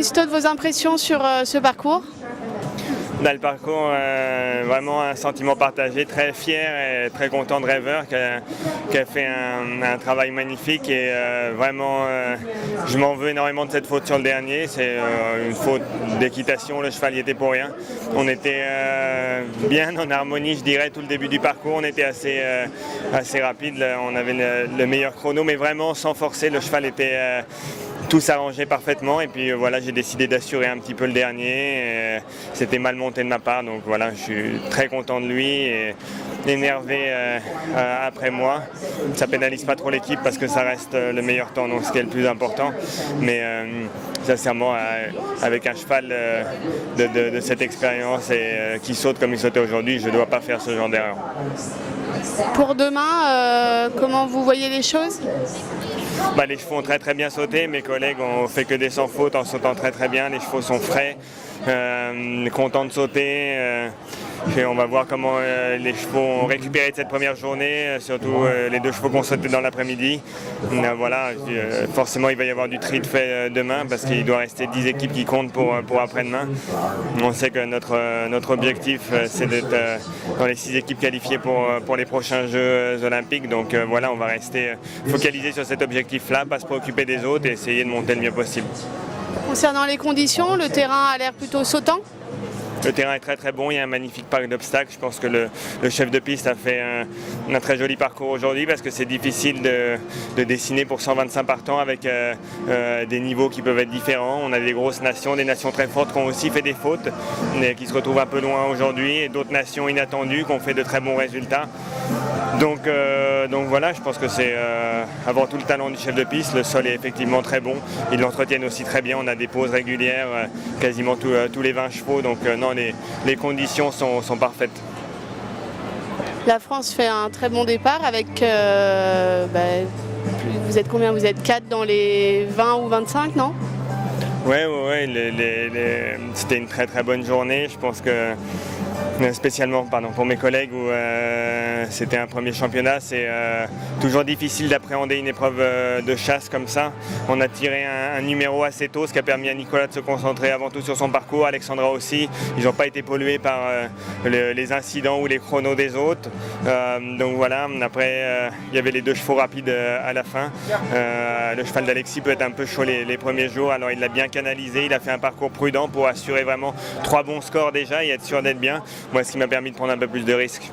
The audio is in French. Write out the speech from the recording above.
Christophe, vos impressions sur ce parcours? Dans le parcours, vraiment un sentiment partagé, très fier et très content de Rêveur qui a fait un travail magnifique et vraiment je m'en veux énormément de cette faute sur le dernier. C'est une faute d'équitation, le cheval y était pour rien. On était bien en harmonie, je dirais, tout le début du parcours. On était assez rapide, on avait le meilleur chrono, mais vraiment sans forcer, le cheval était... tout s'arrangeait parfaitement et puis voilà, j'ai décidé d'assurer un petit peu le dernier. C'était mal monté de ma part, donc voilà, je suis très content de lui et énervé après moi. Ça pénalise pas trop l'équipe parce que ça reste le meilleur temps, donc ce qui est le plus important. Mais sincèrement, avec un cheval de cette expérience et qui saute comme il sautait aujourd'hui, je ne dois pas faire ce genre d'erreur. Pour demain, comment vous voyez les choses? Les chevaux ont très très bien sauté, mes collègues ont fait que des sans faute en sautant très très bien, les chevaux sont frais, contents de sauter. Et on va voir comment les chevaux ont récupéré de cette première journée, surtout les deux chevaux qui ont sauté dans l'après-midi. Voilà, forcément il va y avoir du tri de fait demain parce qu'il doit rester 10 équipes qui comptent pour après-demain. On sait que notre objectif c'est d'être dans les 6 équipes qualifiées pour les prochains Jeux olympiques. Donc voilà, on va rester focalisé sur cet objectif-là, pas se préoccuper des autres et essayer de monter le mieux possible. Concernant les conditions, le terrain a l'air plutôt sautant? Le terrain est très très bon, il y a un magnifique parc d'obstacles. Je pense que le chef de piste a fait un très joli parcours aujourd'hui parce que c'est difficile de dessiner pour 125 partants avec des niveaux qui peuvent être différents. On a des grosses nations, des nations très fortes qui ont aussi fait des fautes, mais qui se retrouvent un peu loin aujourd'hui, et d'autres nations inattendues qui ont fait de très bons résultats. Donc voilà, je pense que c'est avant tout le talent du chef de piste. Le sol est effectivement très bon, ils l'entretiennent aussi très bien. On a des pauses régulières, quasiment tous les 20 chevaux, donc non, les conditions sont parfaites. La France fait un très bon départ avec, vous êtes combien? Vous êtes 4 dans les 20 ou 25, non? Oui, c'était une très très bonne journée. Je pense que spécialement pour mes collègues où c'était un premier championnat, c'est toujours difficile d'appréhender une épreuve de chasse comme ça. On a tiré un numéro assez tôt, ce qui a permis à Nicolas de se concentrer avant tout sur son parcours, Alexandra aussi. Ils n'ont pas été pollués par les incidents ou les chronos des autres. Donc voilà, après il y avait les 2 chevaux rapides à la fin. Le cheval d'Alexis peut être un peu chaud les premiers jours, alors il l'a bien canalisé, il a fait un parcours prudent pour assurer vraiment 3 bons scores déjà et être sûr d'être bien. Moi, ce qui m'a permis de prendre un peu plus de risques.